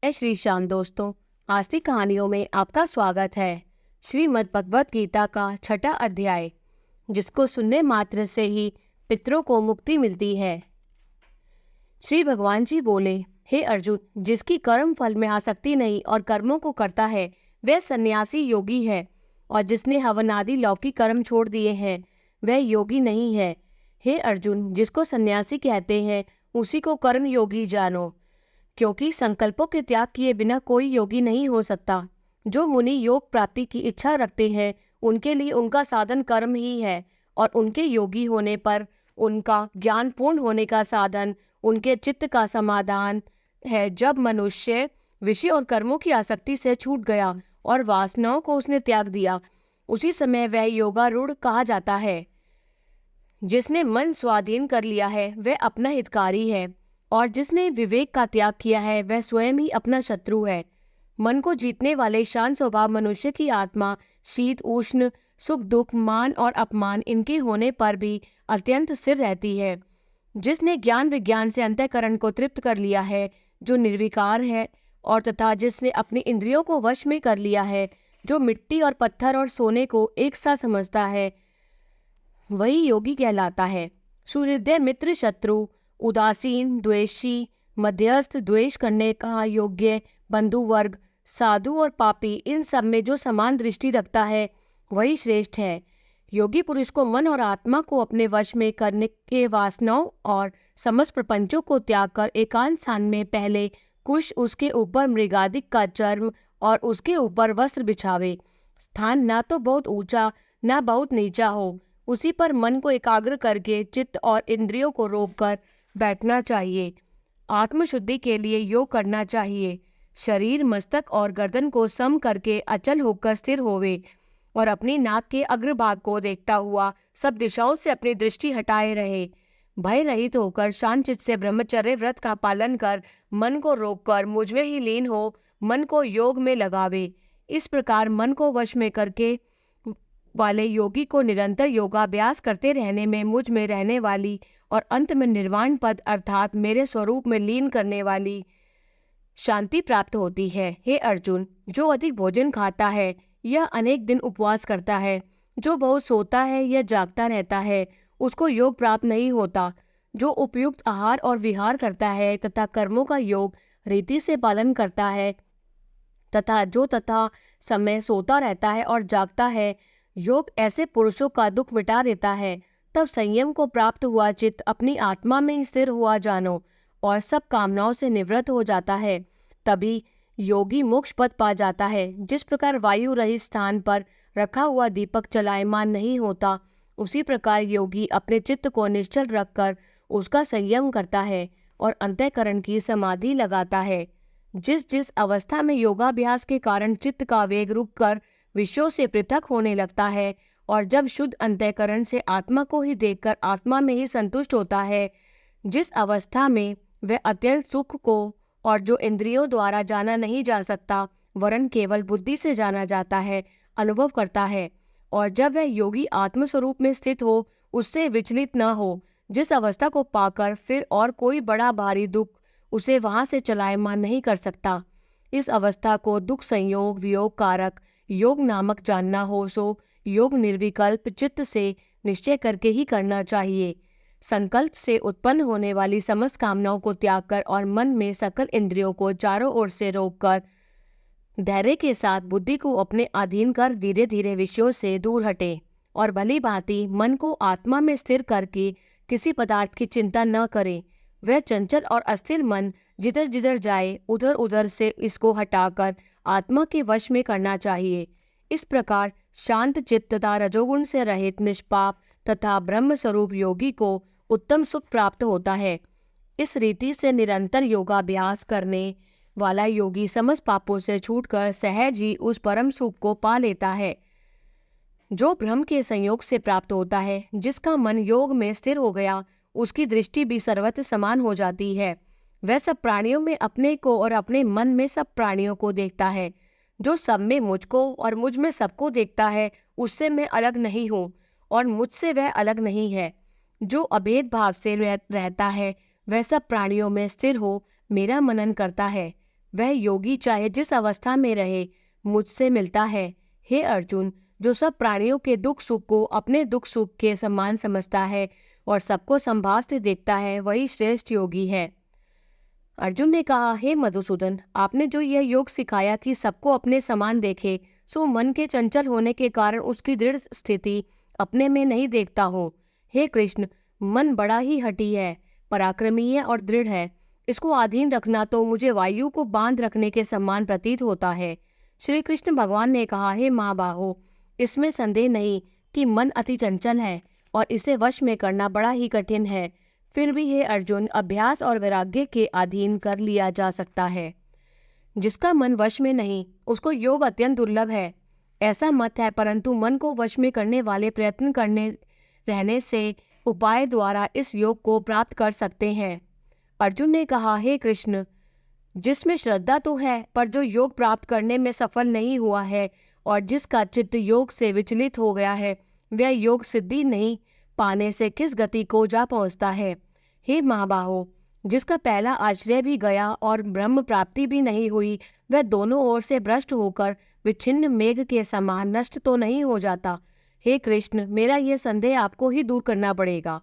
श्री श्याम दोस्तों, आज की कहानियों में आपका स्वागत है। श्रीमद् भगवत गीता का छठा अध्याय, जिसको सुनने मात्र से ही पितरों को मुक्ति मिलती है। श्री भगवान जी बोले, हे अर्जुन, जिसकी कर्म फल में आसक्ति नहीं और कर्मों को करता है वह सन्यासी योगी है, और जिसने हवन आदि लौकिक कर्म छोड़ दिए हैं वह योगी नहीं है। हे अर्जुन, जिसको सन्यासी कहते हैं उसी को कर्म योगी जानो, क्योंकि संकल्पों के त्याग किए बिना कोई योगी नहीं हो सकता। जो मुनि योग प्राप्ति की इच्छा रखते हैं उनके लिए उनका साधन कर्म ही है, और उनके योगी होने पर उनका ज्ञान पूर्ण होने का साधन उनके चित्त का समाधान है। जब मनुष्य विषय और कर्मों की आसक्ति से छूट गया और वासनाओं को उसने त्याग दिया, उसी समय वह योगारूढ़ कहा जाता है। जिसने मन स्वाधीन कर लिया है वह अपना हितकारी है, और जिसने विवेक का त्याग किया है वह स्वयं ही अपना शत्रु है। मन को जीतने वाले शांत स्वभाव मनुष्य की आत्मा शीत उष्ण, सुख दुख, मान और अपमान इनके होने पर भी अत्यंत स्थिर रहती है। जिसने ज्ञान विज्ञान से अंतःकरण को तृप्त कर लिया है, जो निर्विकार है, और तथा जिसने अपनी इंद्रियों को वश में कर लिया है, जो मिट्टी और पत्थर और सोने को एक सा समझता है, वही योगी कहलाता है। सुहृदय मित्र शत्रु, उदासीन द्वेषी, मध्यस्थ, द्वेष करने का योग्य, बंधु वर्ग, साधु और पापी, इन सब में जो समान दृष्टि रखता है वही श्रेष्ठ है। योगी पुरुष को मन और आत्मा को अपने वश में करने के वासनाओं और समस्त प्रपंचों को त्याग कर एकांत स्थान में पहले कुश, उसके ऊपर मृगादिक का चर्म और उसके ऊपर वस्त्र बिछावे। स्थान ना तो बहुत ऊंचा ना बहुत नीचा हो, उसी पर मन को एकाग्र करके चित्त और इंद्रियों को रोककर बैठना चाहिए। आत्मशुद्धि के लिए योग करना चाहिए। शरीर, मस्तक और गर्दन को सम करके अचल होकर स्थिर होवे, और अपनी नाक के अग्रभाग को देखता हुआ सब दिशाओं से अपनी दृष्टि हटाए रहे। भय रहित होकर शांत चित्त से ब्रह्मचर्य व्रत का पालन कर मन को रोककर मुझ में ही लीन हो मन को योग में लगावे। इस प्रकार मन को वश में करके वाले योगी को निरंतर योगाभ्यास करते रहने में मुझ में रहने वाली और अंत में निर्वाण पद अर्थात मेरे स्वरूप में लीन करने वाली शांति प्राप्त होती है। हे अर्जुन, जो अधिक भोजन खाता है या अनेक दिन उपवास करता है, जो बहुत सोता है या जागता रहता है, उसको योग प्राप्त नहीं होता। जो उपयुक्त आहार और विहार करता है तथा कर्मों का योग रीति से पालन करता है तथा जो तथा समय सोता रहता है और जागता है, योग ऐसे पुरुषों का दुख मिटा देता है। तब संयम को प्राप्त हुआ चित्त अपनी आत्मा में स्थिर हुआ जानो और सब कामनाओं से निवृत्त हो जाता है। तभी योगी मोक्ष पद पा जाता है। जिस प्रकार वायु रहित स्थान पर रखा हुआ दीपक चलायमान नहीं होता, उसी प्रकार योगी अपने चित्त को निश्चल रखकर उसका संयम करता है और अंतःकरण की समाधि लगाता है। जिस जिस अवस्था में योगाभ्यास के कारण चित्त का वेग रुककर विषयों से पृथक होने लगता है, और जब शुद्ध अंतःकरण से आत्मा को ही देखकर आत्मा में ही संतुष्ट होता है, जिस अवस्था में वह अत्यंत सुख को और जो इंद्रियों द्वारा जाना नहीं जा सकता वरन केवल बुद्धि से जाना जाता है, अनुभव करता है, और जब वह योगी आत्मस्वरूप में स्थित हो, उससे विचलित न हो, जिस अवस्था को पाकर फिर और कोई बड़ा भारी दुख उसे वहां से चलायमान नहीं कर सकता, इस अवस्था को दुख संयोग वियोग कारक योग नामक जानना हो, सो योग निर्विकल्प चित्त से निश्चय करके ही करना चाहिए। संकल्प से उत्पन्न होने वाली समस्त कामनाओं को त्याग कर और मन में सकल इंद्रियों को चारों ओर से रोककर धैर्य के साथ बुद्धि को अपने अधीन कर धीरे धीरे विषयों से दूर हटे, और भली भांति मन को आत्मा में स्थिर करके किसी पदार्थ की चिंता न करे। वह चंचल और अस्थिर मन जिधर जिधर जाए उधर उधर से इसको हटाकर आत्मा के वश में करना चाहिए। इस प्रकार शांत चित्त तथा रजोगुण से रहित निष्पाप तथा ब्रह्म स्वरूप योगी को उत्तम सुख प्राप्त होता है। इस रीति से निरंतर योगाभ्यास करने वाला योगी समस्त पापों से छूटकर सहज ही उस परम सुख को पा लेता है, जो ब्रह्म के संयोग से प्राप्त होता है। जिसका मन योग में स्थिर हो गया, उसकी दृष्टि भी सर्वत्र समान हो जाती है। वह सब प्राणियों में अपने को और अपने मन में सब प्राणियों को देखता है। जो सब में मुझको और मुझ में सबको देखता है, उससे मैं अलग नहीं हूँ और मुझसे वह अलग नहीं है। जो अभेद भाव से रहता है, वह सब प्राणियों में स्थिर हो मेरा मनन करता है। वह योगी चाहे जिस अवस्था में रहे मुझसे मिलता है। हे अर्जुन, जो सब प्राणियों के दुख सुख को अपने दुख सुख के समान समझता है और सबको संभाव से देखता है, वही श्रेष्ठ योगी है। अर्जुन ने कहा, हे मधुसूदन, आपने जो यह योग सिखाया कि सबको अपने समान देखे, सो मन के चंचल होने के कारण उसकी दृढ़ स्थिति अपने में नहीं देखता हो। हे कृष्ण, मन बड़ा ही हठी है, पराक्रमी है और दृढ़ है। इसको अधीन रखना तो मुझे वायु को बांध रखने के समान प्रतीत होता है। श्री कृष्ण भगवान ने कहा, हे महाबाहो, इसमें संदेह नहीं कि मन अति चंचल है और इसे वश में करना बड़ा ही कठिन है। फिर भी हे अर्जुन, अभ्यास और वैराग्य के अधीन कर लिया जा सकता है। जिसका मन वश में नहीं, उसको योग अत्यंत दुर्लभ है, ऐसा मत है। परंतु मन को वश में करने वाले प्रयत्न करने रहने से उपाय द्वारा इस योग को प्राप्त कर सकते हैं। अर्जुन ने कहा, हे कृष्ण, जिसमें श्रद्धा तो है पर जो योग प्राप्त करने में सफल नहीं हुआ है और जिसका चित्त योग से विचलित हो गया है, वह योग सिद्धि नहीं पाने से किस गति को जा पहुंचता है। हे महाबाहो, जिसका पहला आश्रय भी गया और ब्रह्म प्राप्ति भी नहीं हुई, वह दोनों ओर से भ्रष्ट होकर विच्छिन्न मेघ के समान नष्ट तो नहीं हो जाता। हे कृष्ण, मेरा यह संदेह आपको ही दूर करना पड़ेगा।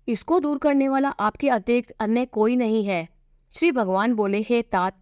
इसको दूर करने वाला आपके अतिरिक्त अन्य कोई नहीं है। श्री भगवान बोले, हे तात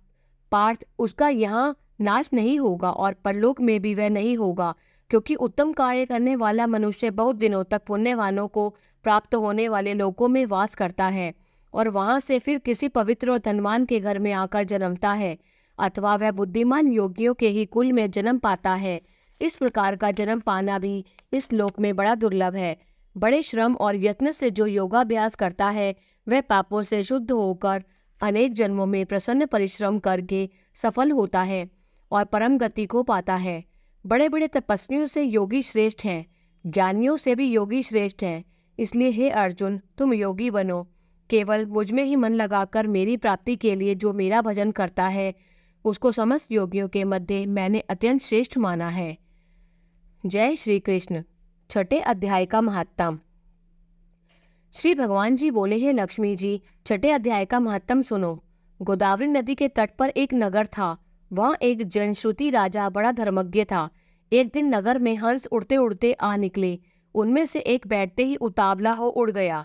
पार्थ, उसका यहाँ नाश नहीं होगा और परलोक में भी वह नहीं होगा, क्योंकि उत्तम कार्य करने वाला मनुष्य बहुत दिनों तक पुण्यवानों को प्राप्त होने वाले लोकों में वास करता है और वहां से फिर किसी पवित्र और धनवान के घर में आकर जन्मता है, अथवा वह बुद्धिमान योगियों के ही कुल में जन्म पाता है। इस प्रकार का जन्म पाना भी इस लोक में बड़ा दुर्लभ है। बड़े श्रम और यत्न से जो योगाभ्यास करता है, वह पापों से शुद्ध होकर अनेक जन्मों में प्रसन्न परिश्रम करके सफल होता है और परम गति को पाता है। बड़े बड़े तपस्वियों से योगी श्रेष्ठ हैं, ज्ञानियों से भी योगी श्रेष्ठ हैं। इसलिए हे अर्जुन, तुम योगी बनो। केवल मुझ में ही मन लगाकर मेरी प्राप्ति के लिए जो मेरा भजन करता है, उसको समस्त योगियों के मध्य मैंने अत्यंत श्रेष्ठ माना है। जय श्री कृष्ण। छठे अध्याय का महात्म। श्री भगवान जी बोले, हे लक्ष्मी जी, छठे अध्याय का महात्म सुनो। गोदावरी नदी के तट पर एक नगर था। वहाँ एक जनश्रुति राजा बड़ा धर्मज्ञ था। एक दिन नगर में हंस उड़ते उड़ते आ निकले। उनमें से एक बैठते ही उतावला हो उड़ गया।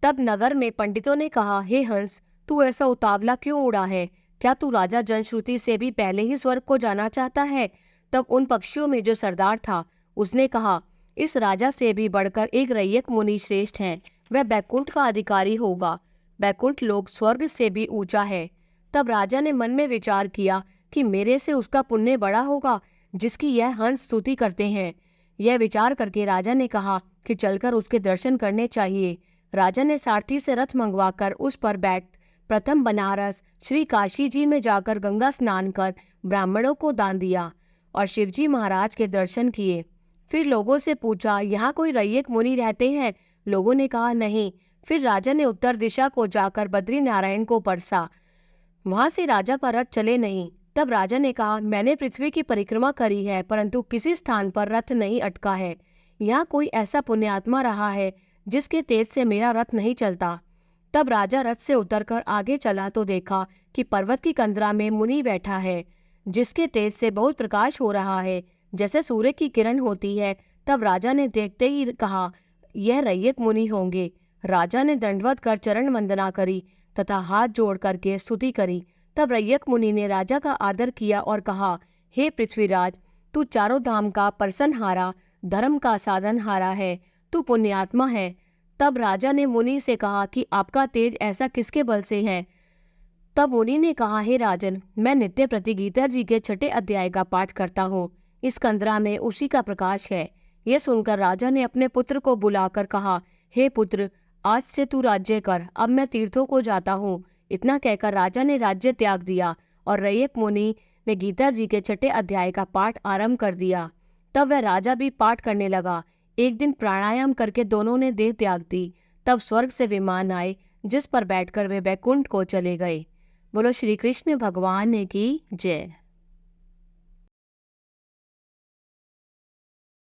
तब नगर में पंडितों ने कहा, हे हंस, तू ऐसा उतावला क्यों उड़ा है? क्या तू राजा जनश्रुति से भी पहले ही स्वर्ग को जाना चाहता है? तब उन पक्षियों में जो सरदार था, उसने कहा, इस राजा से भी बढ़कर एक रैयक मुनि श्रेष्ठ हैं। वह बैकुंठ का अधिकारी होगा। बैकुंठ लोक स्वर्ग से भी ऊंचा है। तब राजा ने मन में विचार किया कि मेरे से उसका पुण्य बड़ा होगा जिसकी यह हंस स्तुति करते हैं। यह विचार करके राजा ने कहा कि चलकर उसके दर्शन करने चाहिए। राजा ने सारथी से रथ मंगवाकर उस पर बैठ प्रथम बनारस श्री काशी जी में जाकर गंगा स्नान कर ब्राह्मणों को दान दिया और शिवजी महाराज के दर्शन किए। फिर लोगों से पूछा, यहाँ कोई रैयक मुनि रहते हैं? लोगों ने कहा, नहीं। फिर राजा ने उत्तर दिशा को जाकर बद्री नारायण को परसा। वहां से राजा का रथ चले नहीं। तब राजा ने कहा, मैंने पृथ्वी की परिक्रमा करी है, परंतु किसी स्थान पर रथ नहीं अटका है। यहाँ कोई ऐसा पुण्यात्मा रहा है जिसके तेज से मेरा रथ नहीं चलता। तब राजा रथ से उतरकर आगे चला तो देखा कि पर्वत की कंदरा में मुनि बैठा है, जिसके तेज से बहुत प्रकाश हो रहा है, जैसे सूर्य की किरण होती है। तब राजा ने देखते ही कहा, यह रैयक मुनि होंगे। राजा ने दंडवत कर चरण वंदना करी तथा हाथ जोड़ करके स्तुति करी। तब रैयक मुनि ने राजा का आदर किया और कहा, हे पृथ्वीराज, तू चारों धाम का परसनहारा, धर्म का साधनहारा है, तू पुण्यात्मा है। तब राजा ने मुनि से कहा कि आपका तेज ऐसा किसके बल से है? तब मुनि ने कहा, हे राजन, मैं नित्य प्रति गीता जी के छठे अध्याय का पाठ करता हूँ। इस कंदरा में उसी का प्रकाश है। यह सुनकर राजा ने अपने पुत्र को बुलाकर कहा, हे पुत्र, आज से तू राज्य कर, अब मैं तीर्थों को जाता हूँ। इतना कहकर राजा ने राज्य त्याग दिया और रैयक मुनि ने गीता जी के छठे अध्याय का पाठ आरंभ कर दिया। तब वह राजा भी पाठ करने लगा। एक दिन प्राणायाम करके दोनों ने देह त्याग दी। तब स्वर्ग से विमान आए, जिस पर बैठकर वे बैकुंठ को चले गए। बोलो श्री कृष्ण भगवान की जय।